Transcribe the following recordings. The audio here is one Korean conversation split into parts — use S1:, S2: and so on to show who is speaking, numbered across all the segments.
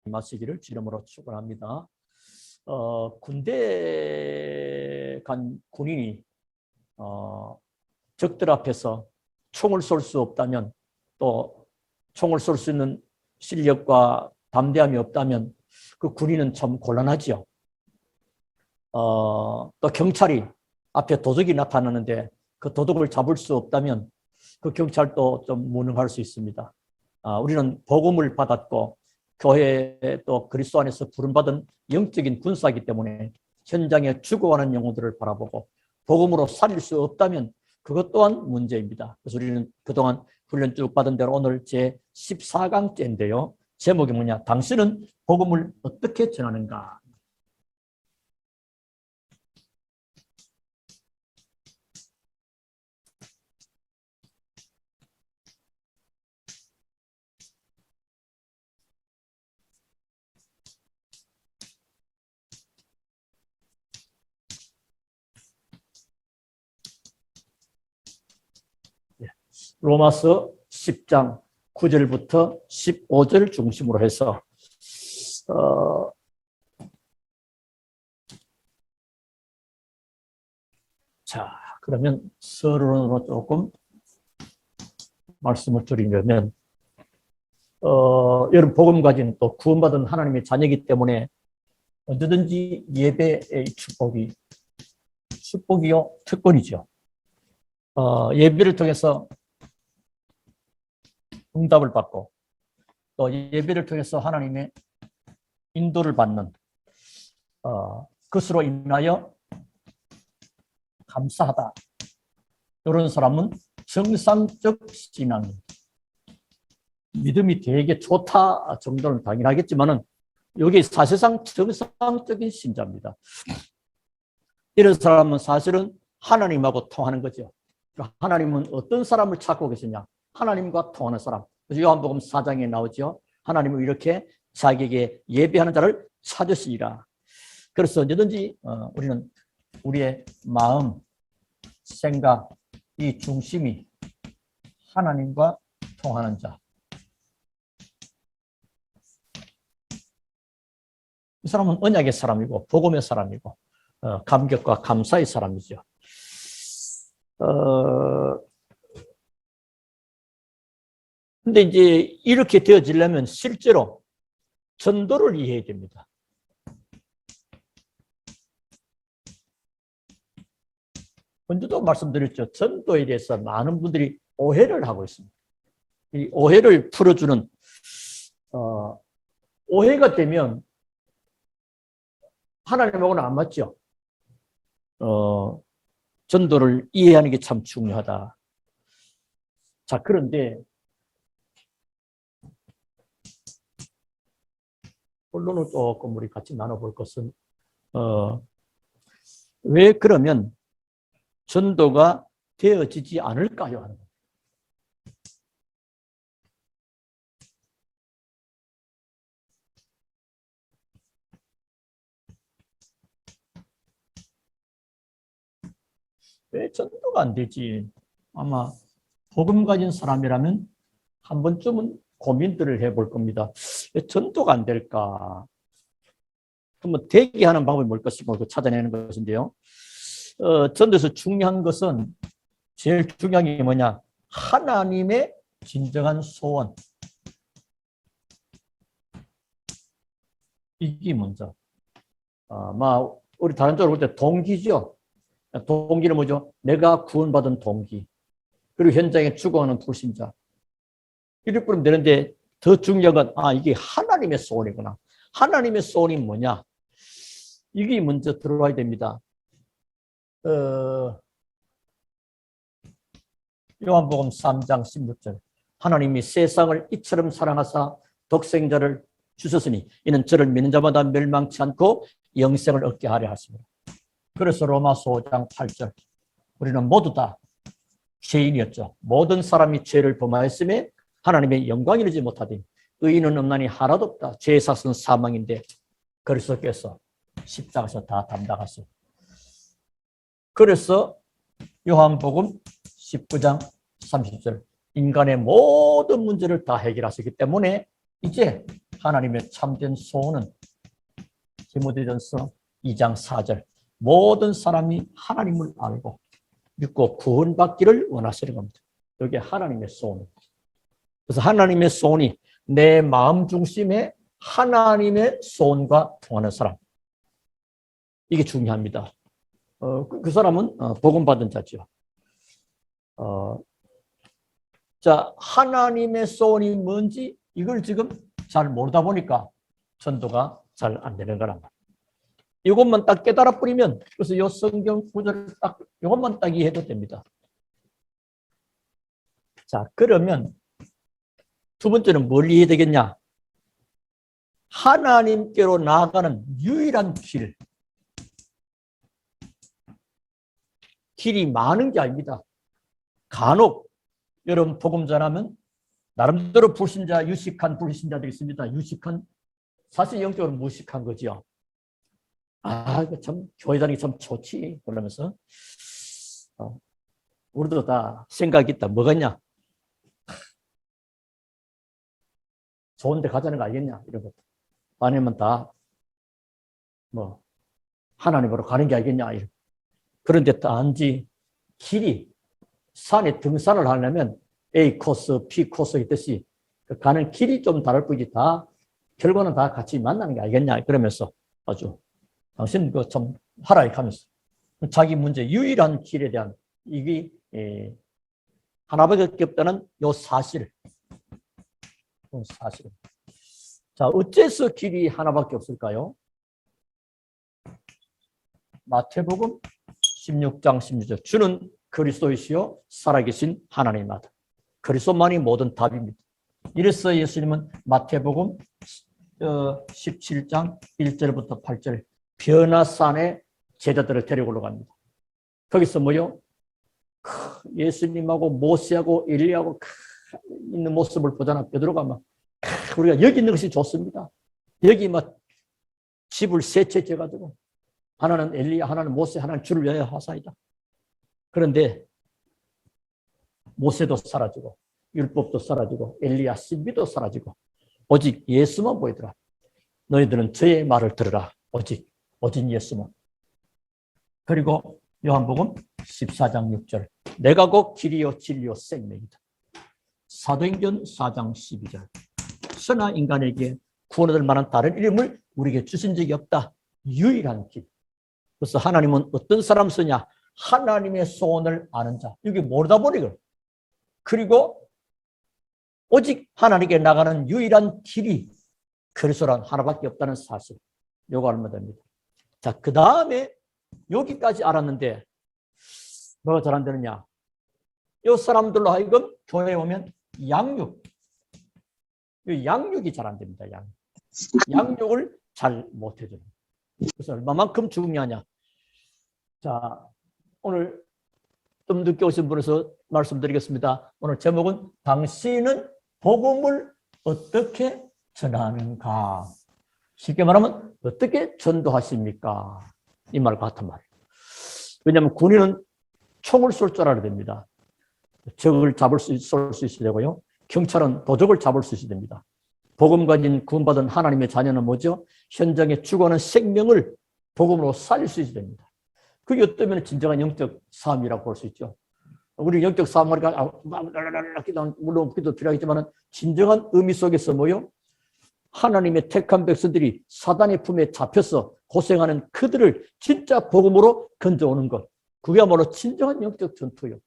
S1: 마시기를 주름으로 축원합니다. 군대 간 군인이 적들 앞에서 총을 쏠 수 없다면, 또 총을 쏠 수 있는 실력과 담대함이 없다면 그 군인은 참 곤란하지요. 또 경찰이 앞에 도둑이 나타나는데 그 도둑을 잡을 수 없다면 그 경찰도 좀 무능할 수 있습니다. 우리는 복음을 받았고 교회에 또 그리스도 안에서 부름받은 영적인 군사이기 때문에 현장에 죽어가는 영혼들을 바라보고 복음으로 살릴 수 없다면 그것 또한 문제입니다. 그래서 우리는 그동안 훈련 쭉 받은 대로 오늘 제 14강째인데요. 제목이 뭐냐? 당신은 복음을 어떻게 전하는가? 로마서 10장 9절부터 15절 중심으로 해서 자, 그러면 서론으로 조금 말씀을 드리려면 여러분 복음 가진 또 구원받은 하나님의 자녀이기 때문에 언제든지 예배의 축복이요 특권이죠. 예배를 통해서 응답을 받고 또 예배를 통해서 하나님의 인도를 받는 그것으로 인하여 감사하다. 이런 사람은 정상적 신앙, 믿음이 되게 좋다 정도는 당연하겠지만은 여기 사실상 정상적인 신자입니다. 이런 사람은 사실은 하나님하고 통하는 거죠. 하나님은 어떤 사람을 찾고 계시냐? 하나님과 통하는 사람. 요한복음 4장에 나오죠. 하나님은 이렇게 자기에게 예배하는 자를 찾으시리라. 그래서 언제든지 우리는 우리의 마음, 생각, 이 중심이 하나님과 통하는 자. 이 사람은 언약의 사람이고 복음의 사람이고 감격과 감사의 사람이죠. 근데 이제 이렇게 되어지려면 실제로 전도를 이해해야 됩니다. 먼저도 말씀드렸죠. 전도에 대해서 많은 분들이 오해를 하고 있습니다. 이 오해를 풀어주는 오해가 되면 하나님하고는 안 맞죠. 전도를 이해하는 게 참 중요하다. 자, 그런데 본론을 조금 우리 같이 나눠볼 것은 왜 그러면 전도가 되어지지 않을까요? 하는 거예요. 왜 전도가 안 되지? 아마 복음 가진 사람이라면 한 번쯤은 고민들을 해볼 겁니다. 왜 전도가 안 될까? 그러면 되게 하는 방법이 뭘 것이고 찾아내는 것인데요. 전도에서 중요한 것은 제일 중요한 게 뭐냐? 하나님의 진정한 소원. 이게 먼저. 우리 다른 쪽으로 볼 때 동기죠. 동기는 뭐죠? 내가 구원받은 동기. 그리고 현장에 죽어가는 불신자. 이럴 뿐이면 되는데 더 중요한 건 이게 하나님의 소원이구나. 하나님의 소원이 뭐냐? 이게 먼저 들어와야 됩니다. 요한복음 3장 16절. 하나님이 세상을 이처럼 사랑하사 독생자를 주셨으니 이는 저를 믿는 자마다 멸망치 않고 영생을 얻게 하려 하십니다. 그래서 로마서 5장 8절. 우리는 모두 다 죄인이었죠. 모든 사람이 죄를 범하였음에 하나님의 영광이 이르지 못하더니 의인은 없나니 하나도 없다. 죄의 삭은 사망인데 그리스도께서 십자가에서 다 담당하시오. 그래서 요한복음 19장 30절 인간의 모든 문제를 다 해결하시기 때문에 이제 하나님의 참된 소원은 디모데전서 2장 4절 모든 사람이 하나님을 알고 믿고 구원받기를 원하시는 겁니다. 이게 하나님의 소원입니다. 그래서 하나님의 소원이 내 마음 중심에 하나님의 소원과 통하는 사람, 이게 중요합니다. 그 사람은 복음받은 자죠. 자, 하나님의 소원이 뭔지 이걸 지금 잘 모르다 보니까 전도가 잘 안 되는 거란 말이에요. 이것만 딱 깨달아 버리면, 그래서 이 성경 구절을 딱 이것만 딱 이해해도 됩니다. 자, 그러면 두 번째는 뭘 이해해야 되겠냐? 하나님께로 나아가는 유일한 길이 많은 게 아닙니다. 간혹 여러분 복음 전하면 나름대로 불신자, 유식한 불신자들이 있습니다. 유식한, 사실 영적으로 무식한 거죠. 이거 참 교회 다니기 참 좋지 그러면서 우리도 다 생각이 있다. 뭐겠냐? 좋은 데 가자는 거 알겠냐? 이런 것. 아니면 다 뭐 하나님으로 가는 게 알겠냐? 이런. 그런데 단지 길이, 산에 등산을 하려면 A 코스, B 코스 있듯이 가는 길이 좀 다를 뿐이지 다 결과는 다 같이 만나는 게 알겠냐? 그러면서 아주 당신 그 참 하라 이렇게 하면서 자기 문제 유일한 길에 대한 이게 하나밖에 없다는 요 사실. 자, 어째서 길이 하나밖에 없을까요? 마태복음 16장 16절 주는 그리스도이시요 살아계신 하나님이다. 그리스도만이 모든 답입니다. 이래서 예수님은 마태복음 17장 1절부터 8절 변화산에 제자들을 데리고 올라갑니다. 거기서 뭐요? 예수님하고 모세하고 엘리야하고 있는 모습을 보잖아. 베드로가 막 우리가 여기 있는 것이 좋습니다. 여기 막 집을 세 채 지어가지고 하나는 엘리야, 하나는 모세, 하나는 주를 위하여 하사이다. 그런데 모세도 사라지고 율법도 사라지고 엘리야 신비도 사라지고 오직 예수만 보이더라. 너희들은 저의 말을 들으라. 오직 예수만. 그리고 요한복음 14장 6절 내가 곧 길이요 진리요 생명이다. 사도행전 4장 12절 선한 인간에게 구원 얻을 만한 다른 이름을 우리에게 주신 적이 없다. 유일한 길. 그래서 하나님은 어떤 사람 쓰냐? 하나님의 소원을 아는 자. 이게 모르다 보니까. 그리고 오직 하나님께 나가는 유일한 길이 그리스도란 하나밖에 없다는 사실. 요거 알면 됩니다. 자, 그 다음에 여기까지 알았는데 뭐가 잘 안 되느냐? 이 사람들로 하여금 교회에 오면 양육이 잘 안 됩니다. 양육을 잘 못 해줘요. 그래서 얼마만큼 중요하냐? 자, 오늘 좀 늦게 오신 분에서 말씀드리겠습니다. 오늘 제목은 당신은 복음을 어떻게 전하는가? 쉽게 말하면 어떻게 전도하십니까? 이 말 같은 말. 왜냐하면 군인은 총을 쏠 줄 알아야 됩니다. 적을 쏠 수 있어야 되고요. 경찰은 도적을 잡을 수 있어야 됩니다. 복음 가진 구원받은 하나님의 자녀는 뭐죠? 현장에 죽어가는 생명을 복음으로 살릴 수 있어야 됩니다. 그게 어쩌면 진정한 영적 싸움이라고 볼 수 있죠. 우리 영적 싸움하니까 물론 그도 필요하겠지만 진정한 의미 속에서 뭐요? 하나님의 택한 백성들이 사단의 품에 잡혀서 고생하는 그들을 진짜 복음으로 건져오는 것. 그게야말로 진정한 영적 전투요.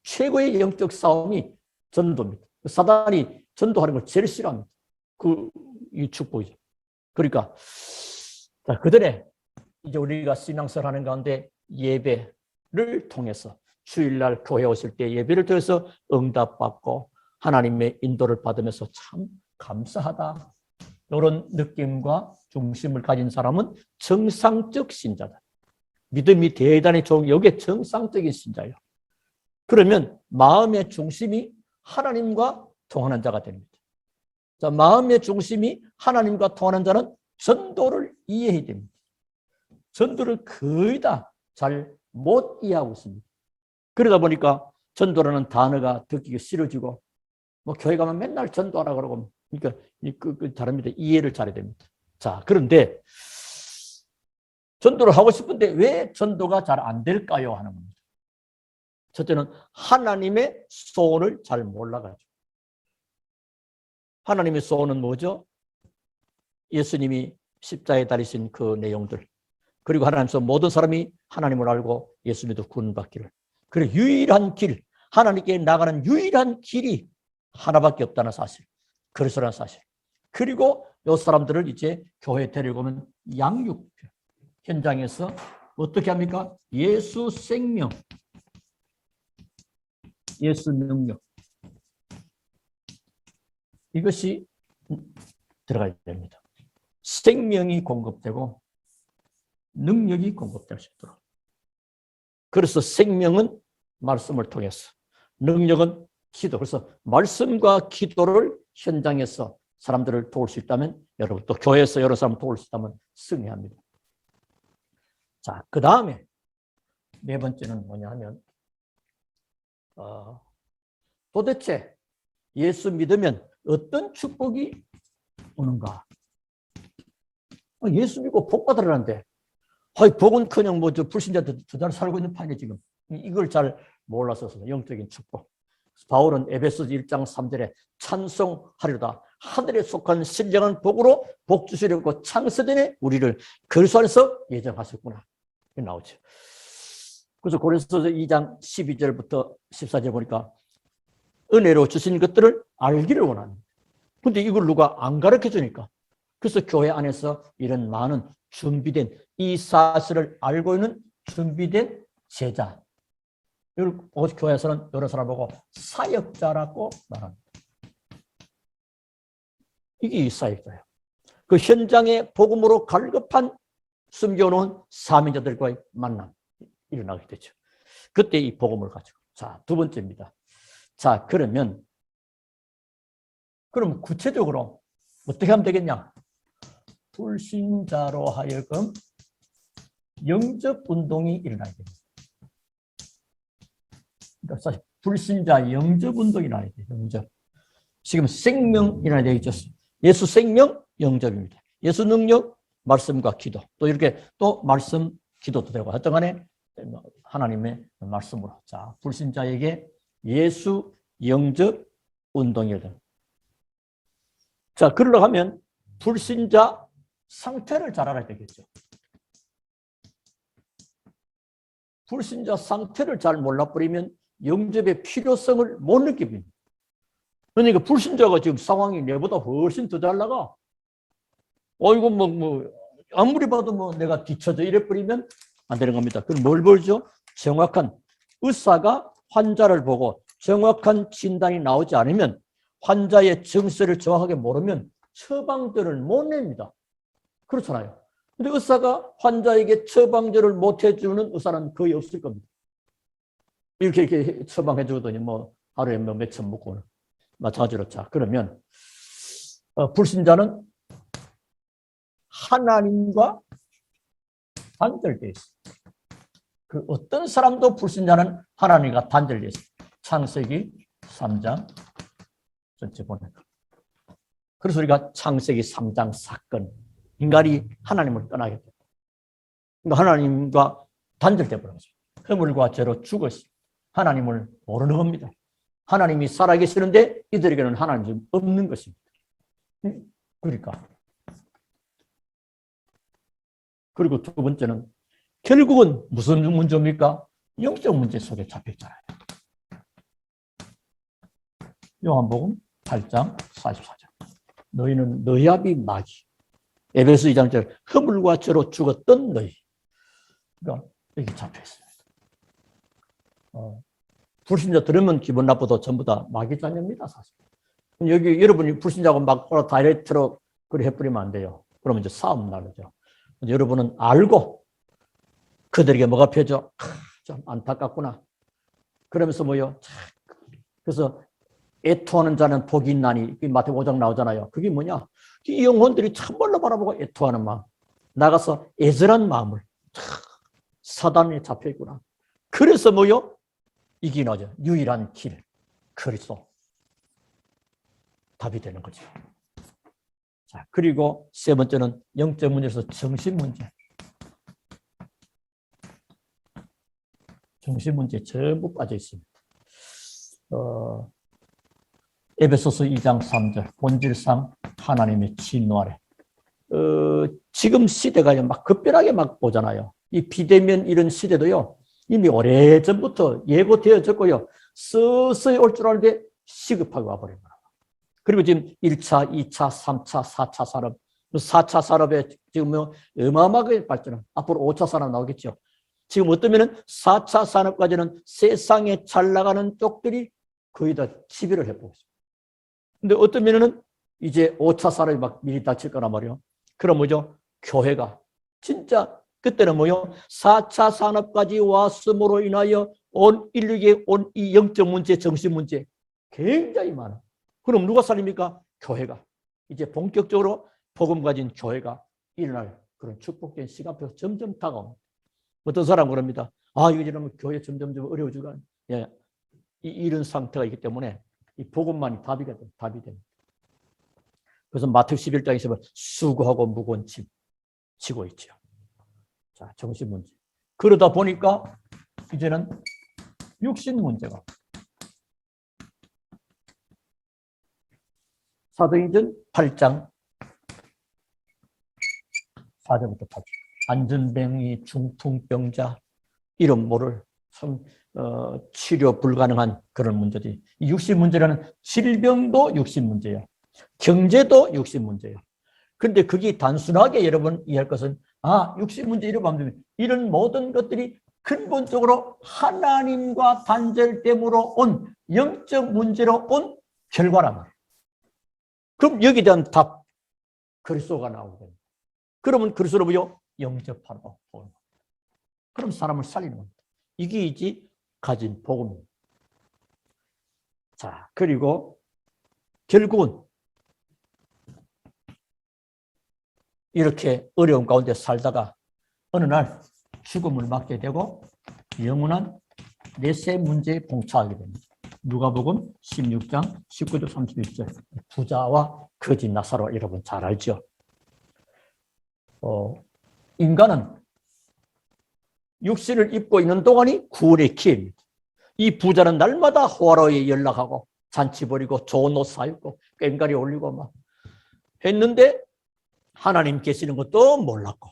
S1: 최고의 영적 싸움이 전도입니다. 사단이 전도하는 걸 제일 싫어합니다. 이 축복이죠. 그러니까 자, 그전에 이제 우리가 신앙생활 하는 가운데 예배를 통해서 주일날 교회 오실 때 예배를 통해서 응답받고 하나님의 인도를 받으면서 참 감사하다. 이런 느낌과 중심을 가진 사람은 정상적 신자다. 믿음이 대단히 좋은 이게 정상적인 신자예요. 그러면 마음의 중심이 하나님과 통하는 자가 됩니다. 자, 마음의 중심이 하나님과 통하는 자는 전도를 이해해야 됩니다. 전도를 거의 다 잘 못 이해하고 있습니다. 그러다 보니까 전도라는 단어가 듣기가 싫어지고 뭐 교회 가면 맨날 전도하라 그러고 그러니까 다릅니다. 이해를 잘해야 됩니다. 자, 그런데 전도를 하고 싶은데 왜 전도가 잘 안 될까요? 하는 겁니다. 첫째는 하나님의 소원을 잘 몰라가지고. 하나님의 소원은 뭐죠? 예수님이 십자가에 달리신 그 내용들. 그리고 하나님께서 모든 사람이 하나님을 알고 예수 믿어 구원받기를. 그리고 유일한 길, 하나님께 나가는 유일한 길이 하나밖에 없다는 사실. 그리스도라는 사실. 그리고 이 사람들을 이제 교회에 데리고 오면 양육 현장에서 어떻게 합니까? 예수 생명, 예수 능력. 이것이 들어가야 됩니다. 생명이 공급되고 능력이 공급될 수 있도록. 그래서 생명은 말씀을 통해서, 능력은 기도. 그래서 말씀과 기도를 현장에서 사람들을 도울 수 있다면, 여러분 또 교회에서 여러 사람을 도울 수 있다면 승리합니다. 자, 그 다음에 네 번째는 뭐냐 하면 도대체 예수 믿으면 어떤 축복이 오는가? 예수 믿고 복 받으라는데, 복은커녕 불신자들 두 달 살고 있는 판에 지금 이걸 잘 몰라서 영적인 축복. 바울은 에베소 1장 3절에 찬송하리로다. 하늘에 속한 신령한 복으로 복 주시려고 창세전에 우리를 그리스도 안에서 예정하셨구나. 이렇게 나오죠. 그래서 고린도서 2장 12절부터 14절 보니까 은혜로 주신 것들을 알기를 원합니다. 근데 이걸 누가 안 가르쳐 주니까. 그래서 교회 안에서 이런 많은 준비된, 이 사실을 알고 있는 준비된 제자. 이걸 교회에서는 여러 사람 보고 사역자라고 말합니다. 이게 이 사역자예요. 그 현장에 복음으로 갈급한 숨겨놓은 사명자들과의 만남 일어나게 되죠. 그때 이 복음을 가지고. 자, 두 번째입니다. 자, 그럼 구체적으로 어떻게 하면 되겠냐? 불신자로 하여금 영접 운동이 일어나야 됩니다. 그러니까 사실 불신자 영접 운동이 일어나야 돼요. 영접. 지금 생명 일어나야 되겠죠. 예수 생명 영접입니다. 예수 능력 말씀과 기도. 또 이렇게 또 말씀 기도도 되고 하여튼 간에 하나님의 말씀으로. 자, 불신자에게 예수 영접 운동이 일어납니다. 자, 그러려고 하면 불신자 상태를 잘 알아야 되겠죠. 불신자 상태를 잘 몰라버리면 영접의 필요성을 못 느낍니다. 그러니까 불신자가 지금 상황이 내보다 훨씬 더 잘 나가. 이거 아무리 봐도 내가 뒤쳐져 이래버리면 안 되는 겁니다. 그럼 뭘 보죠? 정확한 의사가 환자를 보고 정확한 진단이 나오지 않으면, 환자의 증세를 정확하게 모르면 처방전을 못 냅니다. 그렇잖아요. 근데 의사가 환자에게 처방전을 못 해주는 의사는 거의 없을 겁니다. 이렇게 처방해 주더니 하루에 몇천 먹고 마찬가지로. 자, 그러면 불신자는 하나님과 단절되어 있습니다. 그 어떤 사람도 불신자는 하나님과 단절되어 있습니다. 창세기 3장 전체 보니까. 그래서 우리가 창세기 3장 사건, 인간이 하나님을 떠나게 됩니다. 그러니까 하나님과 단절되어 버렸습니다. 허물과 죄로 죽었습니다. 하나님을 모르는 겁니다. 하나님이 살아계시는데 이들에게는 하나님이 없는 것입니다. 그러니까. 그리고 두 번째는 결국은 무슨 문제입니까? 영적 문제 속에 잡혀있잖아요. 요한복음 8장 44절. 너희는 너희 아비 마귀. 에베소 2장 허물과 죄로 죽었던 너희. 그러니까 여기 잡혀있습니다. 불신자 들으면 기분 나쁘도 전부 다 마귀 자녀입니다, 사실. 여기 여러분이 불신자고 막 다이렉트로 그렇게 해버리면 안 돼요. 그러면 이제 싸움 나죠. 여러분은 알고 그들에게 뭐가 펴져? 좀 안타깝구나. 그러면서 그래서 애통하는 자는 복이 있나니, 마태복음 5장 나오잖아요. 그게 뭐냐? 이 영혼들이 참말로 바라보고 애통하는 마음, 나가서 애절한 마음을, 사단에 잡혀있구나. 그래서 이게 나죠. 유일한 길, 그리스도. 답이 되는 거죠. 자, 그리고 세 번째는 영적 문제에서 정신 문제. 정신 문제 전부 빠져 있습니다. 에베소서 2장 3절 본질상 하나님의 진노 아래. 지금 시대가 막 급변하게 막 오잖아요. 이 비대면 이런 시대도요, 이미 오래전부터 예고되어졌고요, 서서히 올 줄 알았는데 시급하게 와버린 거예요. 그리고 지금 1차, 2차, 3차, 4차 산업, 4차 산업에 지금 어마어마하게 발전한, 앞으로 5차 산업 나오겠죠. 지금 어떠면은 4차 산업까지는 세상에 잘 나가는 쪽들이 거의 다 지배를 해보고 있습니다. 근데 어떠면은 이제 5차 산업이 막 미리 닥칠 거란 말이에요. 그럼 뭐죠? 교회가 진짜 그때는 뭐요? 4차 산업까지 왔음으로 인하여 온 인류의 온 이 영적 문제, 정신 문제 굉장히 많아. 그럼 누가 살립니까? 교회가. 이제 본격적으로 복음 가진 교회가 일어날 그런 축복된 시간표가 점점 다가옵니다. 어떤 사람은 그럽니다. 아, 이거 이러면 교회 점점 어려워지고, 예, 이런 상태가 있기 때문에 이 복음만이 답이 됩니다. 그래서 마태복음 11장에서 보면 수고하고 무거운 짐 지고 있죠. 자, 정신 문제. 그러다 보니까 이제는 육신 문제가. 사도행전 8장 4절부터 8절. 안전병이, 중풍병자, 이름 모를 참 치료 불가능한 그런 문제들이. 이 육신 문제라는 질병도 육신 문제예요. 경제도 육신 문제예요. 그런데 그게 단순하게 여러분 이해할 것은, 아, 육신 문제 이러면 안 됩니다. 이런 모든 것들이 근본적으로 하나님과 단절됨으로 온 영적 문제로 온 결과란 말이에요. 그럼 여기에 대한 답, 그리스도가 나오게 됩니다. 그러면 그리스도로 보여 영접하고 보는 겁니다. 그럼 사람을 살리는 겁니다. 이게 이제 가진 복음입니다. 자, 그리고 결국은 이렇게 어려운 가운데 살다가 어느 날 죽음을 맞게 되고 영원한 내세 문제에 봉착하게 됩니다. 누가복음 16장 19절 31절. 부자와 거지 나사로 여러분 잘 알죠? 인간은 육신을 입고 있는 동안이 구원의 기회입니다. 이 부자는 날마다 호화로에 연락하고 잔치 벌이고 좋은 옷 사입고 꽹과리 올리고 막 했는데 하나님 계시는 것도 몰랐고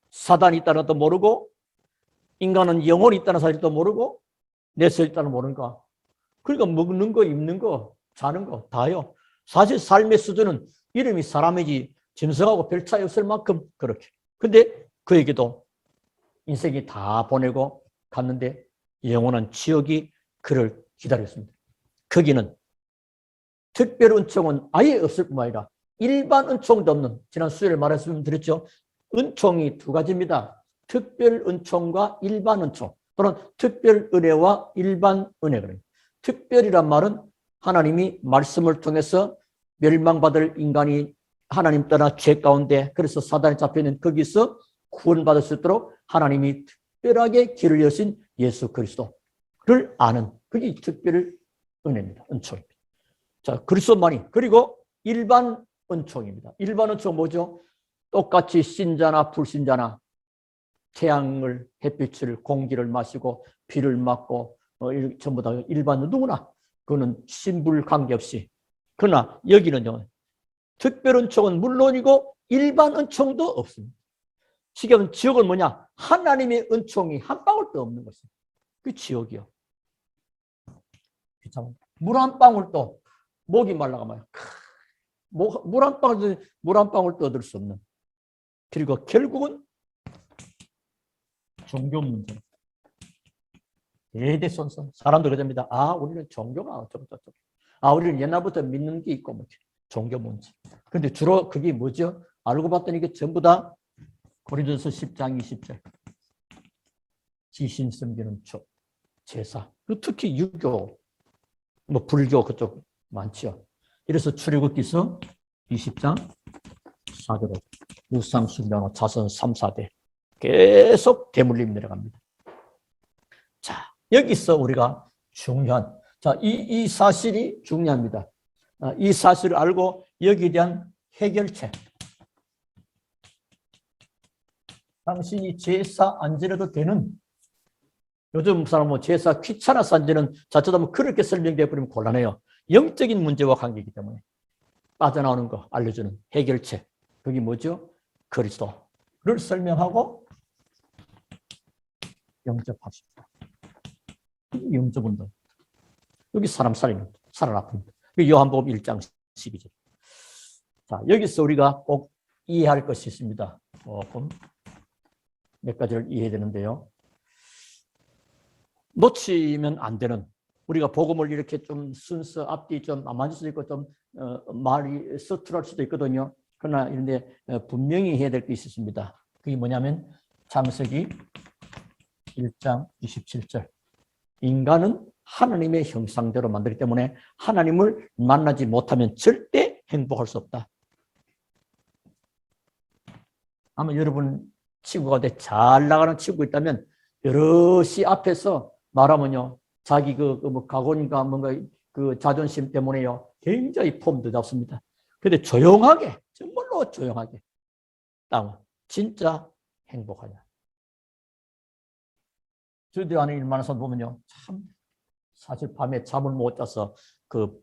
S1: 사단이 있다는 것도 모르고 인간은 영혼이 있다는 사실도 모르고 내세에 있다는 모르니까 그러니까 먹는 거, 입는 거, 자는 거 다요. 사실 삶의 수준은 이름이 사람이지 짐승하고 별 차이 없을 만큼 그렇게. 근데 그에게도 인생이 다 보내고 갔는데 영원한 지옥이 그를 기다렸습니다. 거기는 특별 은총은 아예 없을 뿐만 아니라 일반 은총도 없는, 지난 수요일에 말씀드렸죠. 은총이 두 가지입니다. 특별 은총과 일반 은총, 또는 특별 은혜와 일반 은혜가. 특별이란 말은 하나님이 말씀을 통해서 멸망받을 인간이 하나님 떠나 죄 가운데, 그래서 사단에 잡혀있는 거기서 구원받을 수 있도록 하나님이 특별하게 길을 여신 예수 그리스도를 아는, 그게 특별 은혜입니다. 은총입니다. 자, 그리스도만이. 그리고 일반 은총입니다. 일반 은총 뭐죠? 똑같이 신자나 불신자나 태양을, 햇빛을, 공기를 마시고 비를 맞고 전부 다 일반 누구나 그거는 신불 관계없이. 그러나 여기는요, 특별 은총은 물론이고 일반 은총도 없습니다. 지금 지옥은 뭐냐? 하나님의 은총이 한 방울도 없는 것입니다. 그 지옥이요. 물 한 방울도 목이 말라가면 물 한 방울도 얻을 수 없는. 그리고 결국은 종교 문제. 대대손손. 사람들 그럽니다. 아, 우리는 종교가 어쩌고. 아, 우리는 옛날부터 믿는 게 있고, 뭐, 종교 문제. 근데 주로 그게 뭐죠? 알고 봤더니 이게 전부 다 고린도서 10장 20절. 지신 섬기는 쪽, 제사. 특히 유교, 뭐, 불교 그쪽 많죠. 이래서 출애굽기서 20장 4절에 우상 숭배하고 자선 3, 4대. 계속 대물림 내려갑니다. 자, 여기서 우리가 중요한, 자, 이 사실이 중요합니다. 이 사실을 알고 여기에 대한 해결책. 당신이 제사 안 지내도 되는, 요즘 사람 뭐 제사 귀찮아서 안 지는 자칫하면 그렇게 설명되어 버리면 곤란해요. 영적인 문제와 관계이기 때문에 빠져나오는 거 알려주는 해결책. 그게 뭐죠? 그리스도를 설명하고 영접하십니다. 영접운동. 여기 사람 살리는, 살아나습니다. 요한복음 1장 12절. 자, 여기서 우리가 꼭 이해할 것이 있습니다. 조금 몇 가지를 이해해야 되는데요. 놓치면 안 되는, 우리가 복음을 이렇게 좀 순서 앞뒤 좀 안 맞을 수도 있고 좀 말이 서툴할 수도 있거든요. 그러나 이런데 분명히 해야 될 게 있습니다. 그게 뭐냐면 창세기 1장 27절. 인간은 하나님의 형상대로 만들기 때문에 하나님을 만나지 못하면 절대 행복할 수 없다. 아마 여러분 친구 가운데 잘 나가는 친구 있다면 여럿이 앞에서 말하면요, 자기 뭐 각오인가 뭔가 그 자존심 때문에요, 굉장히 폼도 잡습니다. 근데 조용하게, 정말로 조용하게 따면 진짜 행복하냐. 저희들 안에 일만해서 보면요, 참 사실 밤에 잠을 못 자서 그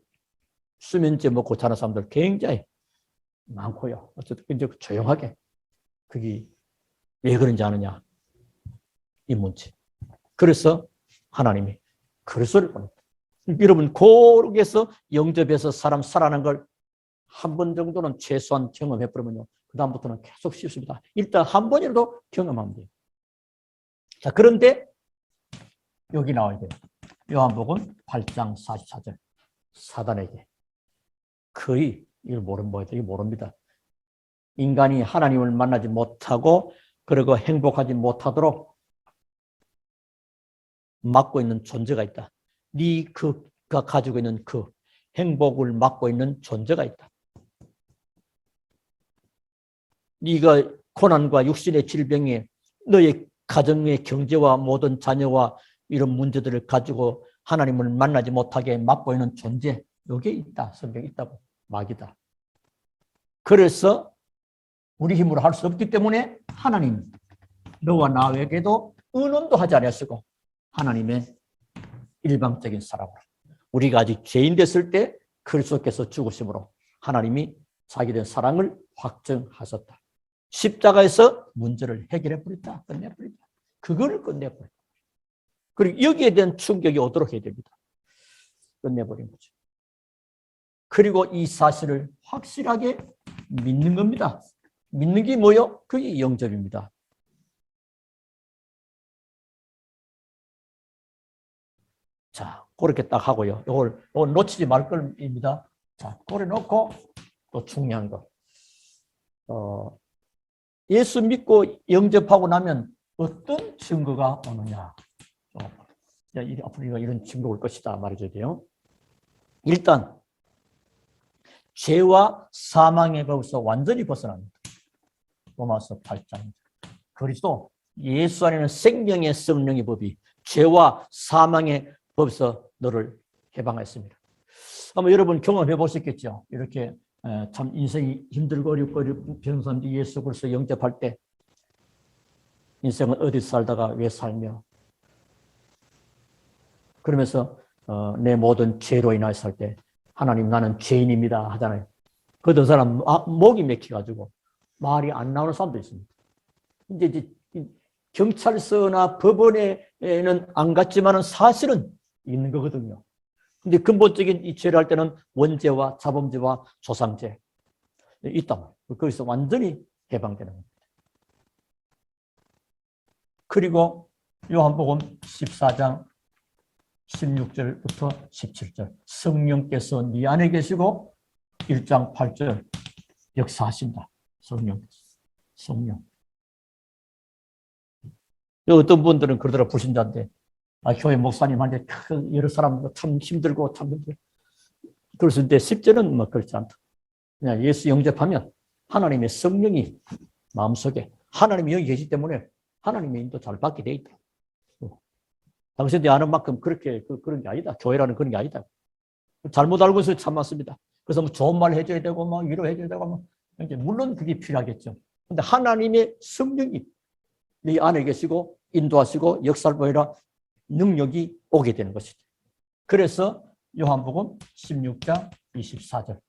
S1: 수면제 먹고 자는 사람들 굉장히 많고요. 어쨌든 이제 조용하게. 그게 왜 그런지 아느냐, 이 문제. 그래서 하나님이 그리스도를 보냈다. 여러분, 거기에서 영접해서 사람 살아나는 걸 한 번 정도는 최소한 경험해 버리면요, 그 다음부터는 계속 쉽습니다. 일단 한 번이라도 경험하면 돼요. 자, 그런데 여기 나와야 돼요. 요한복음 8장 44절. 사단에게 거의 이걸 모릅니다. 인간이 하나님을 만나지 못하고 그리고 행복하지 못하도록 막고 있는 존재가 있다. 네 그가 가지고 있는 그 행복을 막고 있는 존재가 있다. 네가 고난과 육신의 질병에 너의 가정의 경제와 모든 자녀와 이런 문제들을 가지고 하나님을 만나지 못하게 막고 있는 존재, 여기에 있다. 성경에 있다고. 막이다. 그래서 우리 힘으로 할 수 없기 때문에 하나님, 너와 나에게도 의논도 하지 않았고 하나님의 일방적인 사랑으로, 우리가 아직 죄인 됐을 때 그리스도께서 죽으심으로 하나님이 자기 된 사랑을 확증하셨다. 십자가에서 문제를 해결해 버렸다. 끝내 버렸다. 그거를 끝내 버렸다. 그리고 여기에 대한 충격이 오도록 해야 됩니다. 끝내 버린 거죠. 그리고 이 사실을 확실하게 믿는 겁니다. 믿는 게 뭐요? 그게 영접입니다. 자, 그렇게 딱 하고요. 이걸 놓치지 말 겁니다. 자, 그래 놓고 또 중요한 거. 예수 믿고 영접하고 나면 어떤 증거가 오느냐. 앞으로 이런 증거 올 것이다 말해줘야 돼요. 일단 죄와 사망의 법에서 완전히 벗어납니다. 로마서 8장. 그리스도 예수 안에는 생명의 성령의 법이 죄와 사망의 법에서 너를 해방했습니다. 아마 여러분 경험해 보셨겠죠. 이렇게 참 인생이 힘들고 어렵고 병 사람들이 예수 그리스도 영접할 때 인생은 어디 살다가 왜 살며, 그러면서 내 모든 죄로 인하여 살 때 하나님 나는 죄인입니다 하잖아요. 그 어떤 사람 목이 맥혀가지고 말이 안 나오는 사람도 있습니다. 이제 경찰서나 법원에는 안 갔지만은 사실은 있는 거거든요. 근데 근본적인 이 죄를 할 때는 원죄와 자범죄와 조상죄 있단 말이에요. 거기서 완전히 해방되는 겁니다. 그리고 요한복음 14장 16절부터 17절. 성령께서 네 안에 계시고 1장 8절 역사하신다. 성령. 어떤 분들은 그러더라, 불신자인데 교회 목사님한테 여러 사람 참 힘들고 참 힘들고 그랬을 때 10절은 뭐 그렇지 않다. 그냥 예수 영접하면 하나님의 성령이 마음속에, 하나님이 여기 계시기 때문에 하나님의 인도 잘 받게 돼 있다. 당신들이 아는 만큼 그런 게 아니다. 교회라는 그런 게 아니다. 잘못 알고 있어서 참 많습니다. 그래서 뭐 좋은 말 해줘야 되고 뭐 위로해줘야 되고 뭐 물론 그게 필요하겠죠. 근데 하나님의 성령이 네 안에 계시고 인도하시고 역사를 보이라 능력이 오게 되는 것이죠. 그래서 요한복음 16장 24절.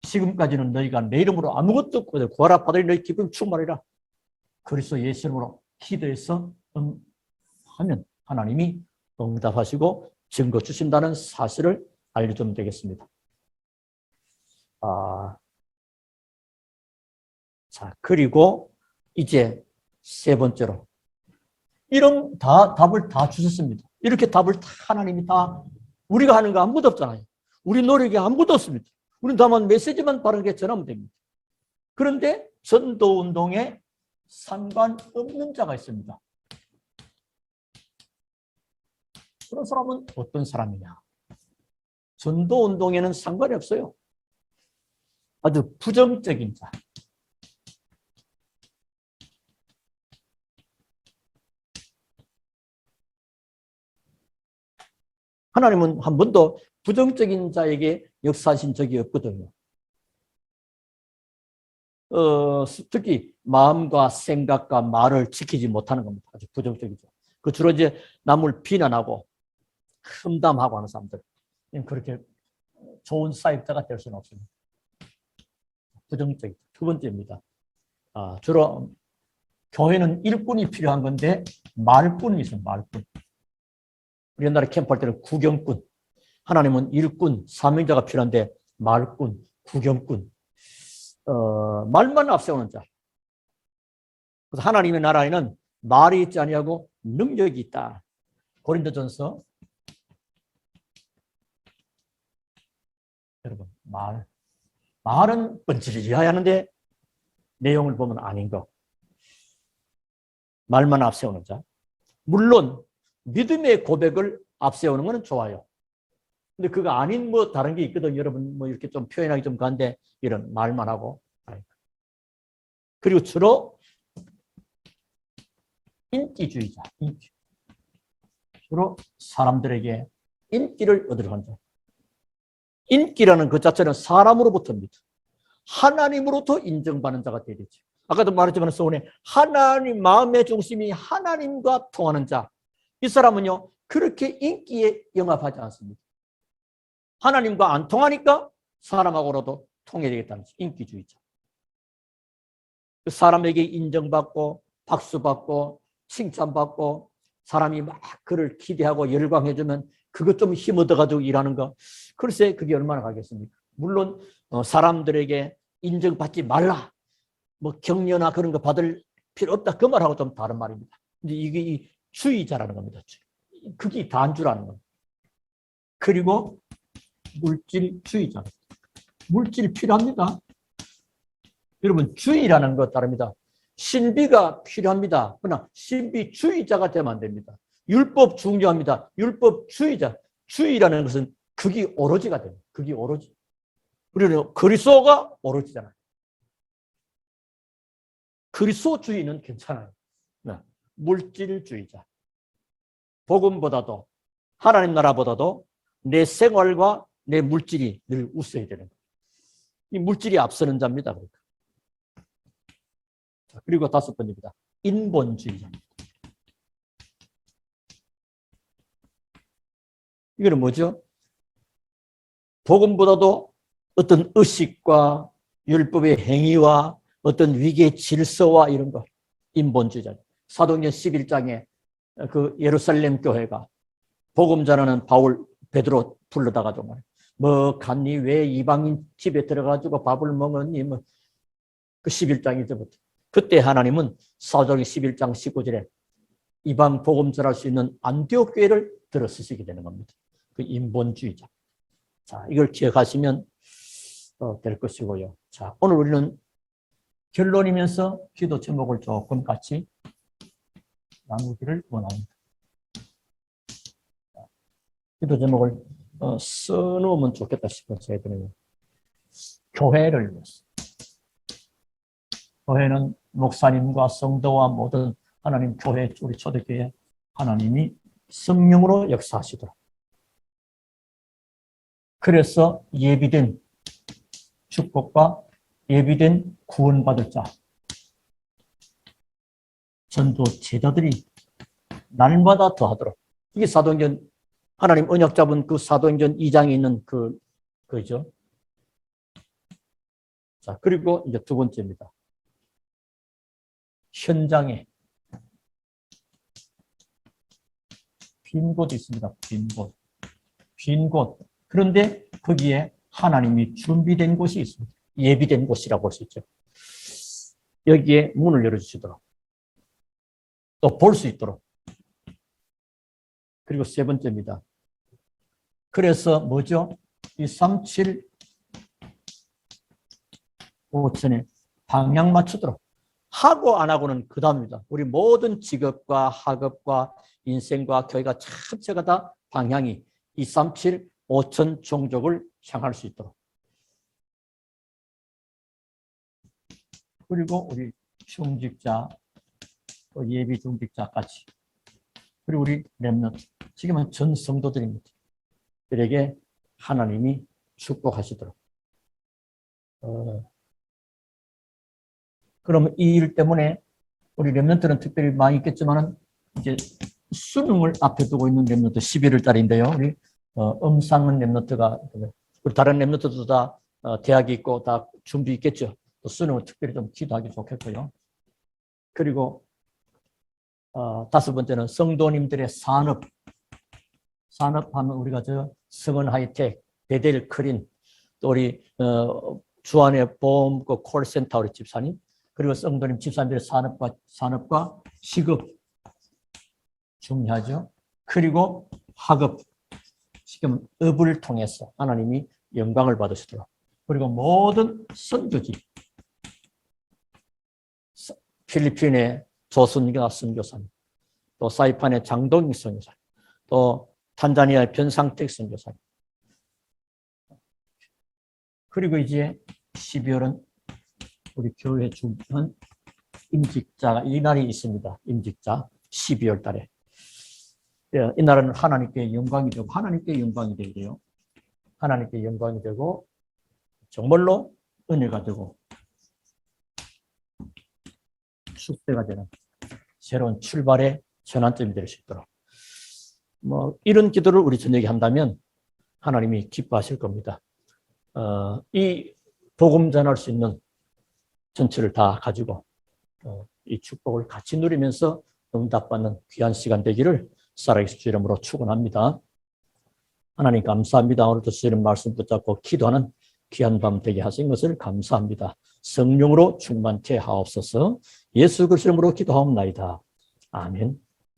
S1: 지금까지는 너희가 내 이름으로 아무것도 없고 구하라 받으리 너희 기쁨 충만하리라. 그리스도 예수 이름으로 기도해서 하면 하나님이 응답하시고 증거 주신다는 사실을 알려주면 되겠습니다. 자, 그리고 이제 세 번째로 이런 답을 다 주셨습니다. 이렇게 답을 하나님이 다 우리가 하는 거 아무것도 없잖아요. 우리 노력이 아무것도 없습니다. 우리는 다만 메시지만 바르게 전하면 됩니다. 그런데 전도운동에 상관없는 자가 있습니다. 그런 사람은 어떤 사람이냐? 전도운동에는 상관이 없어요. 아주 부정적인 자. 하나님은 한 번도 부정적인 자에게 역사하신 적이 없거든요. 특히 마음과 생각과 말을 지키지 못하는 겁니다. 아주 부정적이죠. 그 주로 이제 남을 비난하고 험담하고 하는 사람들. 그렇게 좋은 사역자가 될 수는 없습니다. 부정적이죠. 두 번째입니다. 주로 교회는 일꾼이 필요한 건데 말꾼이 있어요. 말꾼. 우리 옛날에 캠프할 때는 구경꾼. 하나님은 일꾼, 사명자가 필요한데 말꾼, 구경꾼. 말만 앞세우는 자. 그래서 하나님의 나라에는 말이 있지 아니하고 능력이 있다. 고린도전서 여러분 말은 뻔질이야 하는데 내용을 보면 아닌 거. 말만 앞세우는 자. 물론 믿음의 고백을 앞세우는 건 좋아요. 근데 그거 아닌 뭐 다른 게 있거든요. 여러분 뭐 이렇게 좀 표현하기 좀 그런데 이런 말만 하고. 그리고 주로 인기주의자. 주로 사람들에게 인기를 얻으려 한다. 인기라는 그 자체는 사람으로부터입니다. 하나님으로부터 인정받는 자가 되야 되죠. 아까도 말했지만 소원에 하나님 마음의 중심이 하나님과 통하는 자. 이 사람은요 그렇게 인기에 영합하지 않습니다. 하나님과 안 통하니까 사람하고라도 통해야 되겠다는 인기주의자. 사람에게 인정받고 박수받고 칭찬받고 사람이 막 그를 기대하고 열광해주면 그것 좀 힘 얻어가지고 일하는 거. 글쎄 그게 얼마나 가겠습니까? 물론 사람들에게 인정받지 말라. 뭐 격려나 그런 거 받을 필요 없다. 그 말하고 좀 다른 말입니다. 근데 이게 이 주의자라는 겁니다. 그게 단주라는 겁니다. 그리고 물질주의자. 물질 필요합니다. 여러분 주의라는 것 다릅니다. 신비가 필요합니다. 그러나 신비주의자가 되면 안 됩니다. 율법 중요합니다. 율법주의자. 주의라는 것은 극이 오로지가 됩니다. 극이 오로지. 우리는 그리스도가 오로지잖아요. 그리스도주의는 괜찮아요. 물질주의자. 복음보다도 하나님 나라보다도 내 생활과 내 물질이 늘 우선이 되는 거예요. 이 물질이 앞서는 자입니다. 그러니까. 그리고 다섯 번째입니다. 인본주의자입니다. 이거는 뭐죠? 복음보다도 어떤 의식과 율법의 행위와 어떤 위계의 질서와 이런 거 인본주의자. 사도행전 11장에 그 예루살렘 교회가 복음 전하는 바울 베드로 불러다가 정말 뭐 갔니 왜 이방인 집에 들어가지고 밥을 먹었니 뭐 그 11장이죠. 그때 하나님은 사도행전 11장 19절에 이방 복음 전할 수 있는 안디옥 교회를 들어 쓰시게 되는 겁니다. 그 인본주의자. 자, 이걸 기억하시면 될 것이고요. 자, 오늘 우리는 결론이면서 기도 제목을 조금 같이 나누기를 원합니다. 기도 제목을 써놓으면 좋겠다 싶어서 저희들은 교회를 위해서. 교회는 목사님과 성도와 모든 하나님 교회 우리 초대교회 하나님이 성령으로 역사하시도록. 그래서 예비된 축복과 예비된 구원받을 자, 전도 제자들이 날마다 더하도록. 이게 사도행전, 하나님 언약 잡은 그 사도행전 2장에 있는 그죠. 자, 그리고 이제 두 번째입니다. 현장에 빈 곳이 있습니다. 빈 곳. 빈 곳. 그런데 거기에 하나님이 준비된 곳이 있습니다. 예비된 곳이라고 볼 수 있죠. 여기에 문을 열어주시도록. 또 볼 수 있도록. 그리고 세 번째입니다. 그래서 뭐죠? 이 37, 5천에 방향 맞추도록. 하고 안 하고는 그 다음입니다. 우리 모든 직업과 학업과 인생과 교회가 전체가 다 방향이 237, 5천 종족을 향할 수 있도록. 그리고 우리 중직자, 예비 중직자까지. 그리고 우리 렘넌트, 지금은 전 성도들입니다. 그들에게 하나님이 축복하시도록. 그러면 이 일 때문에 우리 렘넌트는 특별히 많이 있겠지만은 이제 수능을 앞에 두고 있는 렘넌트 11월 달인데요. 우리 음상은 렘넌트가 우리 다른 렘넌트도 다 대학이 있고 다 준비 있겠죠. 또 수능을 특별히 좀 기도하기 좋겠고요. 그리고 다섯 번째는 성도님들의 산업. 산업하면 우리가 성원 하이텍, 베델 크린, 또 우리 주안의 보험 콜센터 우리 집사님, 그리고 성도님 집사님들의 산업과 시급 중요하죠. 그리고 학업, 지금 업을 통해서 하나님이 영광을 받으시도록. 그리고 모든 선교지, 필리핀의 조순경 선교사님, 또 사이판의 장동익 선교사님, 또 탄자니아의 변상택 선교사님. 그리고 이제 12월은 우리 교회 중요한 임직자가 이 날이 있습니다. 임직자 12월 달에. 이 날은 하나님께 영광이 되고 하나님께 영광이 되고요. 하나님께 영광이 되고 정말로 은혜가 되고 축제가 되는 새로운 출발의 전환점이 될 수 있도록. 이런 기도를 우리 저녁에 한다면 하나님이 기뻐하실 겁니다. 이 복음 전할 수 있는 전체를 다 가지고 이 축복을 같이 누리면서 응답받는 귀한 시간 되기를 살아계신 주 이름으로 축원합니다. 하나님 감사합니다. 오늘도 주님 말씀 붙잡고 기도하는 귀한 밤 되게 하신 것을 감사합니다. 성령으로 충만케 하옵소서. 예수 그리스도 이름으로 기도하옵나이다. 아멘.